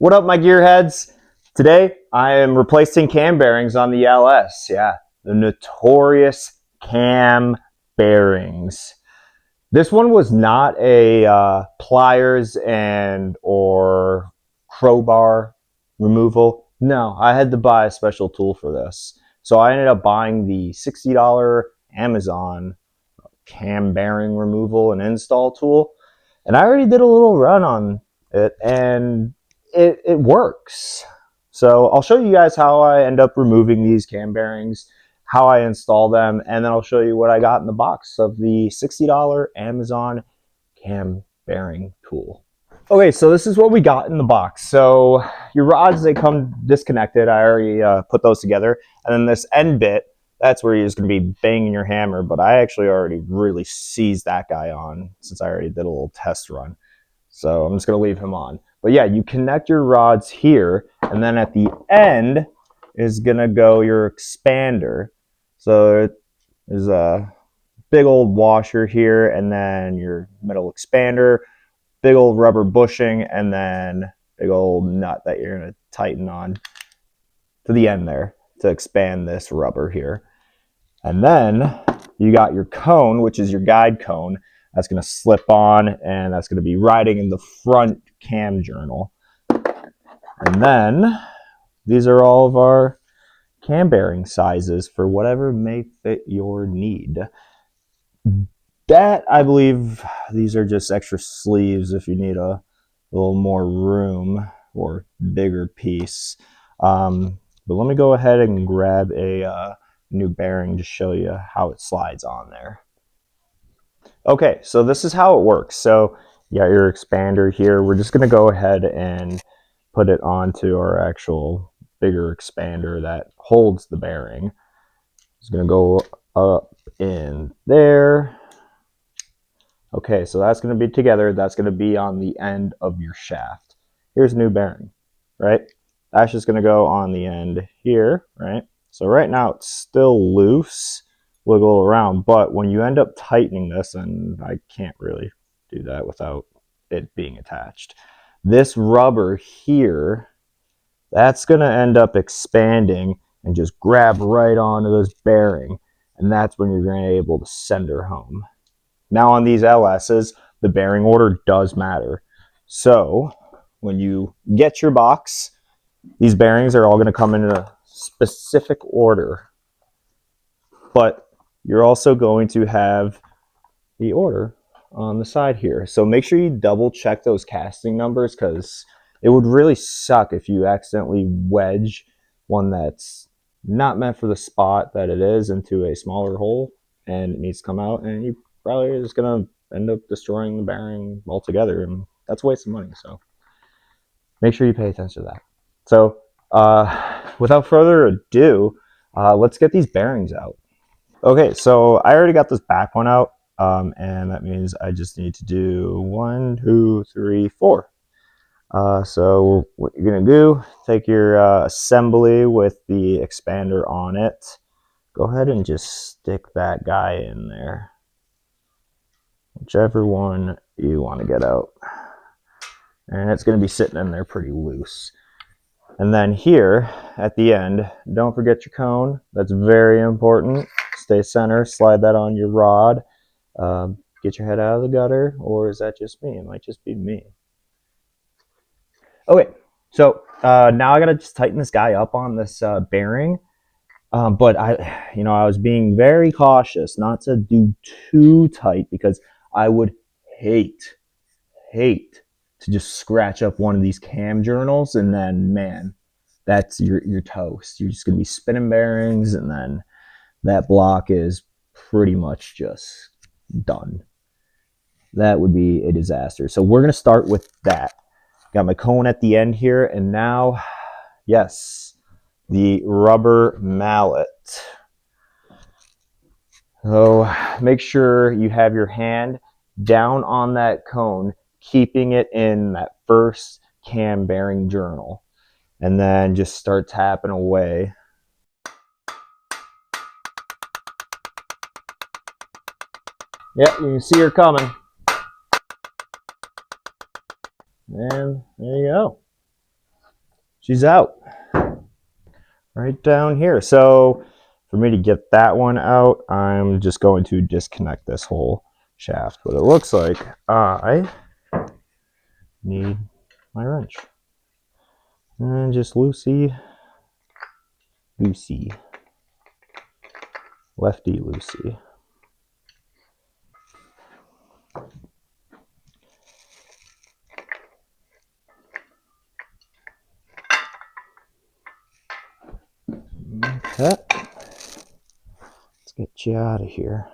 What up, my gearheads? Today, I am replacing cam bearings on the LS. Yeah, the notorious cam bearings. This one was not a pliers and or crowbar removal. No, I had to buy a special tool for this. So I ended up buying the $60 Amazon cam bearing removal and install tool. And I already did a little run on it, and it works. So I'll show you guys how I end up removing these cam bearings, how I install them, and then I'll show you what I got in the box of the $60 Amazon cam bearing tool. Okay, so this is what we got in the box. So your rods, they come disconnected. I already put those together. And then this end bit, that's where you're just going to be banging your hammer, but I actually already really seized that guy on since I already did a little test run. So I'm just going to leave him on. But yeah, you connect your rods here, and then at the end is going to go your expander. So there's a big old washer here, and then your metal expander, big old rubber bushing, and then big old nut that you're going to tighten on to the end there to expand this rubber here. And then you got your cone, which is your guide cone. That's going to slip on, and that's going to be riding in the front cam journal. And then these are all of our cam bearing sizes for whatever may fit your need. That, I believe, these are just extra sleeves if you need a little more room or bigger piece. But let me go ahead and grab a new bearing to show you how it slides on there. Okay, so this is how it works. So you got your expander here. We're just going to go ahead and put it onto our actual bigger expander that holds the bearing. It's going to go up in there. Okay, so that's going to be together. That's going to be on the end of your shaft. Here's a new bearing, right? That's just going to go on the end here, right? So right now it's still loose, wiggle around, but when you end up tightening this, and I can't really do that without it being attached, this rubber here, that's going to end up expanding and just grab right onto this bearing, and that's when you're going to be able to send her home. Now on these LSs, the bearing order does matter. So when you get your box, these bearings are all going to come in a specific order. But you're also going to have the order on the side here. So make sure you double check those casting numbers, because it would really suck if you accidentally wedge one that's not meant for the spot that it is into a smaller hole and it needs to come out, and you probably are just going to end up destroying the bearing altogether, and that's a waste of money. So make sure you pay attention to that. So without further ado, let's get these bearings out. Okay, so I already got this back one out, and that means I just need to do 1, 2, 3, 4. So what you're going to do, take your assembly with the expander on it. Go ahead and just stick that guy in there. Whichever one you want to get out. And it's going to be sitting in there pretty loose. And then here at the end, don't forget your cone. That's very important. Stay center, slide that on your rod. Get your head out of the gutter, or is that just me? It might just be me. Okay, so now I gotta just tighten this guy up on this bearing. But I was being very cautious not to do too tight, because I would hate to just scratch up one of these cam journals, and then, man, that's your toast. You're just gonna be spinning bearings, and then that block is pretty much just done. That would be a disaster. So we're gonna start with that. Got my cone at the end here, and now, yes, the rubber mallet. So make sure you have your hand down on that cone, keeping it in that first cam bearing journal, and then just start tapping away. Yep, you can see her coming. And there you go. she's out right down here. So for me to get that one out, I'm just going to disconnect this whole shaft. But it looks like I need my wrench. And just loosey, lefty loosey. Okay. Let's get you out of here.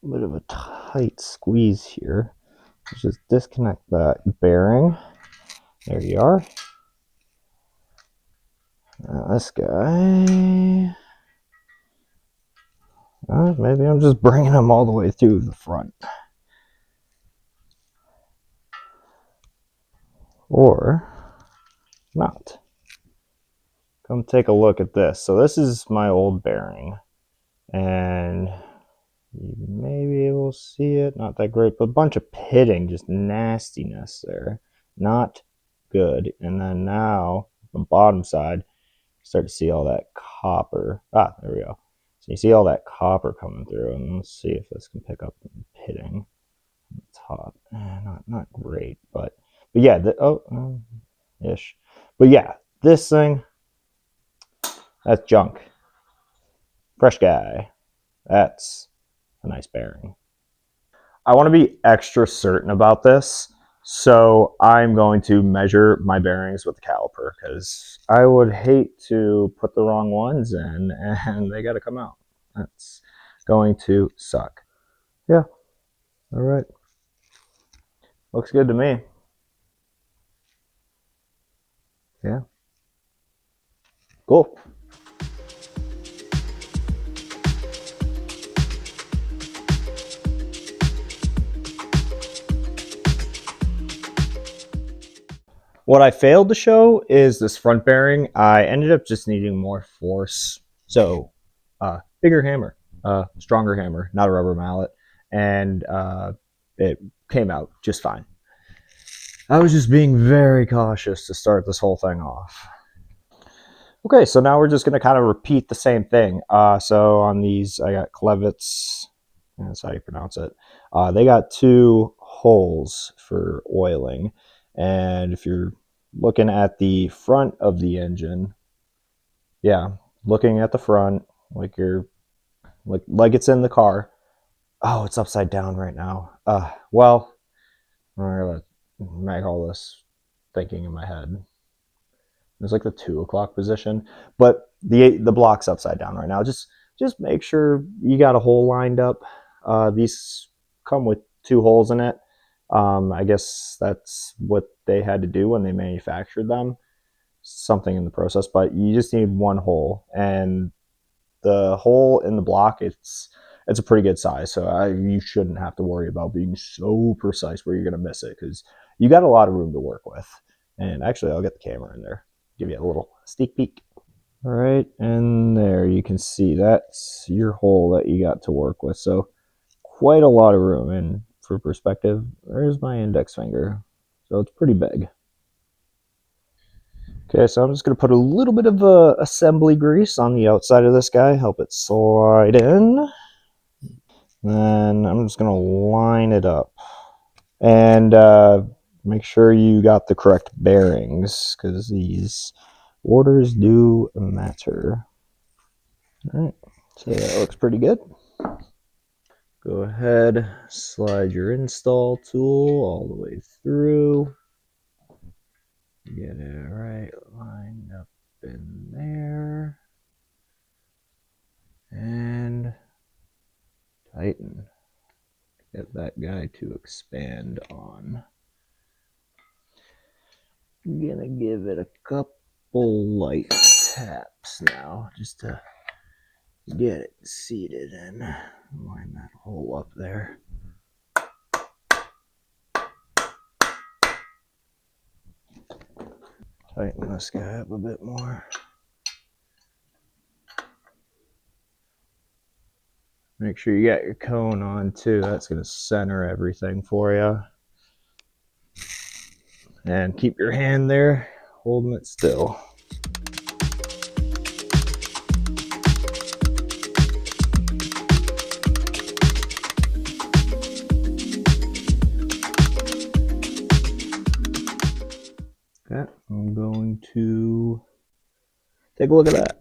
A bit of a tight squeeze here. Let's just disconnect that bearing. There you are. Now this guy. Maybe I'm just bringing him all the way through the front. Or not. Come take a look at this. So this is my old bearing. And you may be able to see it. Not that great, but a bunch of pitting, just nastiness there. Not good. And then now, the bottom side, you start to see all that copper. Ah, there we go. So you see all that copper coming through. And let's see if this can pick up pitting on the top. Not great, but yeah, ish. But yeah, this thing, that's junk. Fresh guy. That's a nice bearing. I want to be extra certain about this, so I'm going to measure my bearings with the caliper because I would hate to put the wrong ones in and they got to come out. That's going to suck. Yeah. All right. Looks good to me. Yeah. Cool. What I failed to show is this front bearing. I ended up just needing more force. So, bigger hammer, stronger hammer, not a rubber mallet. And it came out just fine. I was just being very cautious to start this whole thing off. Okay, so now we're just going to kind of repeat the same thing. So on these, I got clevets. That's how you pronounce it. They got 2 holes for oiling. And if you're looking at the front of the engine, yeah, looking at the front, like you're like it's in the car. Oh, it's upside down right now. Well, I'm gonna make all this thinking in my head. It's like the 2 o'clock position, but the block's upside down right now. Just make sure you got a hole lined up. These come with 2 holes in it. I guess that's what they had to do when they manufactured them. Something in the process, but you just need 1 hole, and the hole in the block, it's a pretty good size, so you shouldn't have to worry about being so precise where you're going to miss it because you got a lot of room to work with. And actually, I'll get the camera in there, give you a little sneak peek. All right, and there you can see that's your hole that you got to work with. So quite a lot of room. And for perspective, there's my index finger. So it's pretty big. Okay, so I'm just going to put a little bit of assembly grease on the outside of this guy, help it slide in. Then I'm just going to line it up. And make sure you got the correct bearings because these orders do matter. All right, so that looks pretty good. Go ahead, slide your install tool all the way through. Get it right lined up in there. And tighten. Get that guy to expand on. I'm gonna give it a couple light taps now just to get it seated and line that hole up there. Tighten this guy up a bit more. Make sure you got your cone on too. That's going to center everything for you. And keep your hand there holding it still. Okay, I'm going to take a look at that.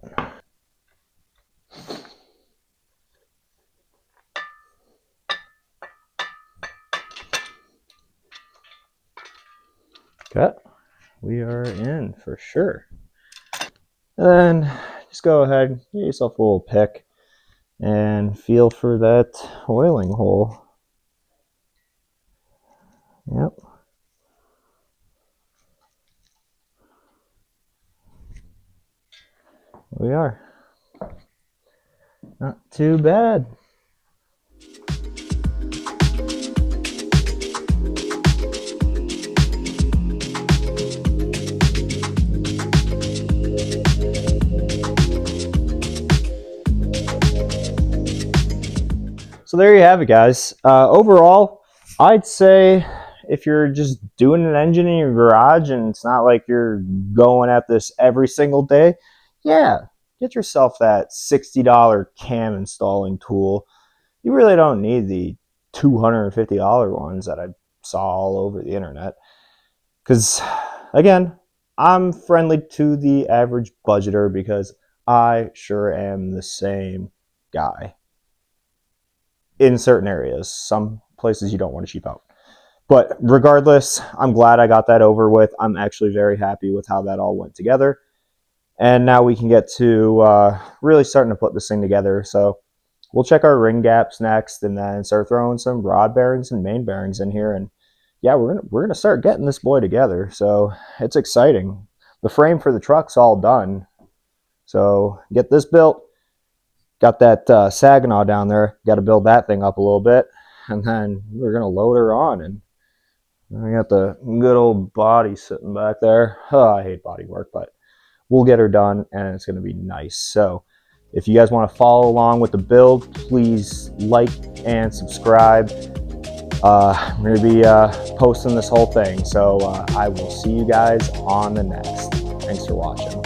Okay, we are in for sure. And then just go ahead, get yourself a little pick and feel for that oiling hole. Yep. We are. Not too bad. So there you have it, guys. Overall, I'd say if you're just doing an engine in your garage and it's not like you're going at this every single day, yeah, get yourself that $60 cam installing tool. You really don't need the $250 ones that I saw all over the internet. Because, again, I'm friendly to the average budgeter because I sure am the same guy. In certain areas, some places you don't want to cheap out. But regardless, I'm glad I got that over with. I'm actually very happy with how that all went together. And now we can get to really starting to put this thing together. So we'll check our ring gaps next and then start throwing some rod bearings and main bearings in here. And yeah, we're gonna start getting this boy together. So it's exciting. The frame for the truck's all done. So get this built. Got that Saginaw down there. Got to build that thing up a little bit. And then we're going to load her on. And we got the good old body sitting back there. Oh, I hate body work, but we'll get her done and it's going to be nice. So if you guys want to follow along with the build, please like and subscribe. I'm going to be posting this whole thing. So I will see you guys on the next. Thanks for watching.